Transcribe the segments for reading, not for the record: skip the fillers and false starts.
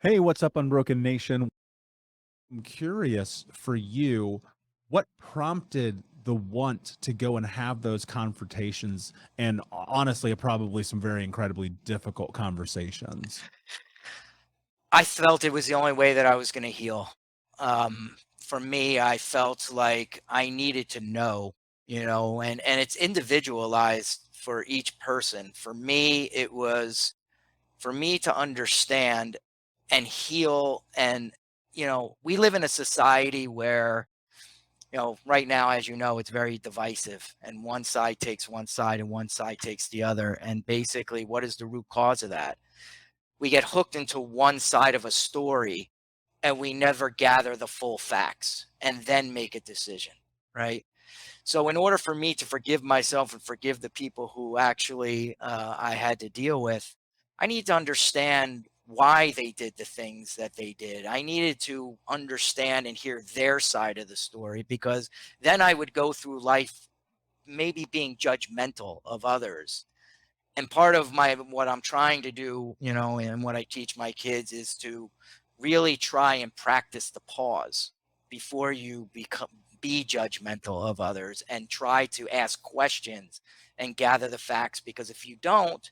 Hey, what's up, Unbroken Nation? I'm curious for you, what prompted the want to go and have those confrontations and honestly, probably some very incredibly difficult conversations? I felt it was the only way that I was gonna heal. For me, I felt like I needed to know, and it's individualized for each person. For me, it was for me to understand and heal. And we live in a society where, right now, as you know, it's very divisive, and one side takes one side and one side takes the other. And basically, what is the root cause of that? We get hooked into one side of a story and we never gather the full facts and then make a decision, right? So, in order for me to forgive myself and forgive the people who actually I had to deal with, I need to understand why they did the things that they did. I needed to understand and hear their side of the story, because then I would go through life maybe being judgmental of others. And part of my what I'm trying to do, and what I teach my kids, is to really try and practice the pause before you be judgmental of others, and try to ask questions and gather the facts. Because if you don't,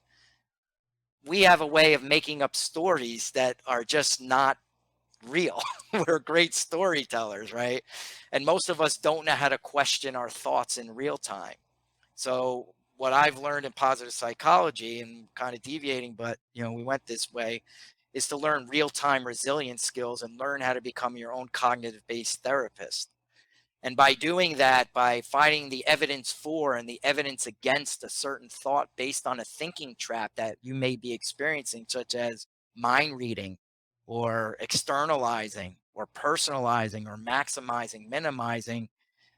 we have a way of making up stories that are just not real. We're great storytellers, right? And most of us don't know how to question our thoughts in real time. So what I've learned in positive psychology, and kind of deviating, but we went this way, is to learn real-time resilience skills and learn how to become your own cognitive-based therapist. And by doing that, by finding the evidence for and the evidence against a certain thought based on a thinking trap that you may be experiencing, such as mind reading or externalizing or personalizing or maximizing, minimizing,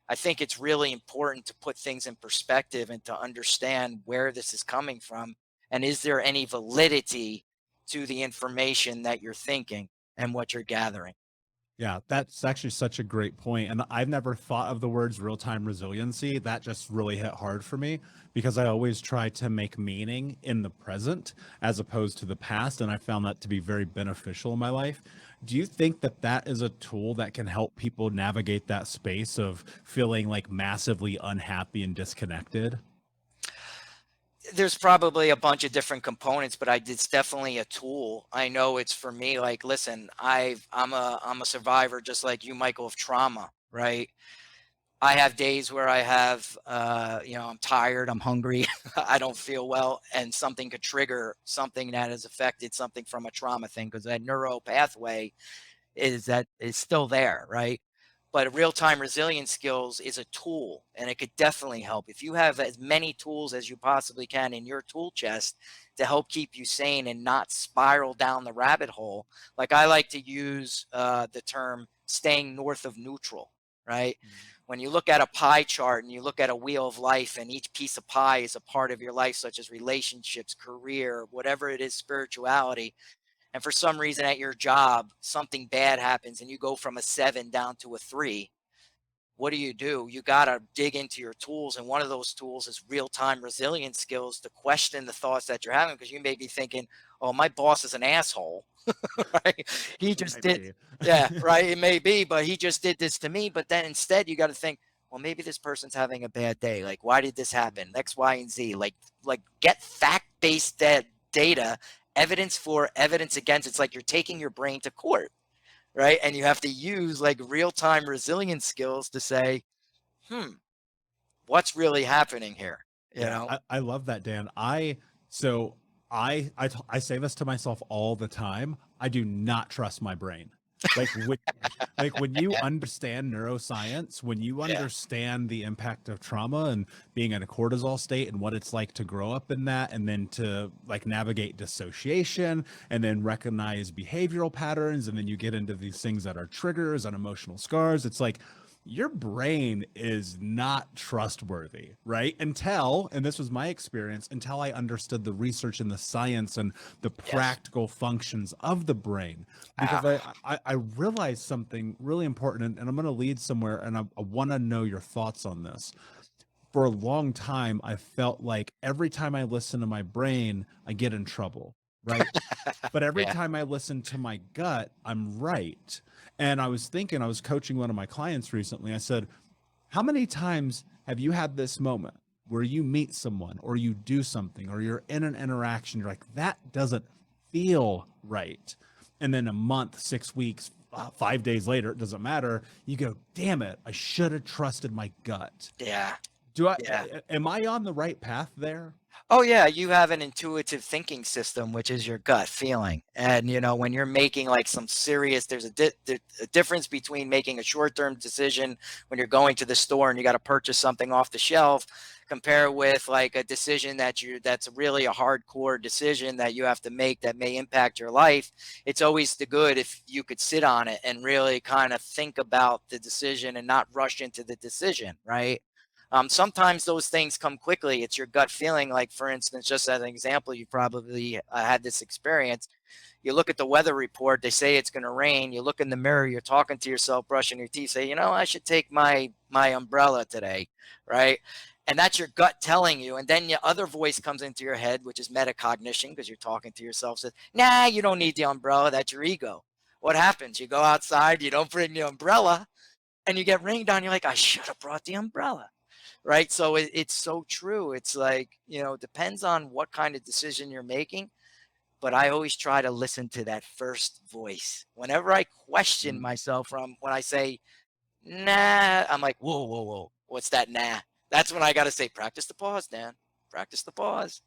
I think it's really important to put things in perspective and to understand where this is coming from, and is there any validity to the information that you're thinking and what you're gathering. Yeah, that's actually such a great point, and I've never thought of the words real-time resiliency. That just really hit hard for me because I always try to make meaning in the present as opposed to the past, and I found that to be very beneficial in my life. Do you think that that is a tool that can help people navigate that space of feeling like massively unhappy and disconnected? There's probably a bunch of different components, but it's definitely a tool. I know it's for me. Like, listen, I'm a survivor just like you, Michael, of trauma, right? I have days where I have, I'm tired, I'm hungry, I don't feel well, and something could trigger something that has affected something from a trauma thing, because that neuro pathway is still there, right? But real-time resilience skills is a tool, and it could definitely help. If you have as many tools as you possibly can in your tool chest to help keep you sane and not spiral down the rabbit hole. Like, I like to use the term staying north of neutral, right? When you look at a pie chart and you look at a wheel of life, and each piece of pie is a part of your life, such as relationships, career, whatever it is, spirituality, and for some reason at your job something bad happens and you go from a 7 down to a 3, what do? You got to dig into your tools, and one of those tools is real-time resilience skills to question the thoughts that you're having, because you may be thinking, oh, my boss is an asshole. Right? He It just might did. be. Yeah, right, it may be, but he just did this to me. But then instead you got to think, well, maybe this person's having a bad day. Like, why did this happen? X, Y, and Z. Like get fact-based data, evidence for, evidence against. It's like you're taking your brain to court, right? And you have to use like real-time resilience skills to say, hmm, what's really happening here? You Yeah, know? I love that, Dan. So I say this to myself all the time. I do not trust my brain. Like when when you understand neuroscience, when you Yeah. understand the impact of trauma and being in a cortisol state and what it's like to grow up in that, and then to like navigate dissociation and then recognize behavioral patterns, and then you get into these things that are triggers and emotional scars. It's like your brain is not trustworthy, right? And this was my experience, until I understood the research and the science and the Yes. practical functions of the brain. Because Ah, I realized something really important, and I'm going to lead somewhere, and I want to know your thoughts on this. For a long time, I felt like every time I listen to my brain, I get in trouble. right? But every Yeah. time I listen to my gut, I'm right. And I was thinking, I was coaching one of my clients recently. I said, how many times have you had this moment where you meet someone or you do something or you're in an interaction, you're like, that doesn't feel right. And then a month, 6 weeks, 5 days later, it doesn't matter. You go, damn it, I should have trusted my gut. Yeah. Do I, Yeah. am I on the right path there? Oh yeah, you have an intuitive thinking system, which is your gut feeling. And when you're making like some serious, there's a difference between making a short-term decision when you're going to the store and you got to purchase something off the shelf, compare with like a decision that's really a hardcore decision that you have to make that may impact your life. It's always the good if you could sit on it and really kind of think about the decision and not rush into the decision, right? Sometimes those things come quickly. It's your gut feeling. Like, for instance, just as an example, you probably had this experience. You look at the weather report, they say it's going to rain. You look in the mirror, you're talking to yourself, brushing your teeth, say, I should take my umbrella today, right? And that's your gut telling you. And then your other voice comes into your head, which is metacognition, because you're talking to yourself, says, nah, you don't need the umbrella. That's your ego. What happens? You go outside, you don't bring the umbrella, and you get rained on. You're like, I should have brought the umbrella. Right. So it's so true. It's like, depends on what kind of decision you're making. But I always try to listen to that first voice. Whenever I question Mm. myself from when I say, nah, I'm like, whoa, whoa, whoa. What's that nah? That's when I got to say, practice the pause, Dan. Practice the pause.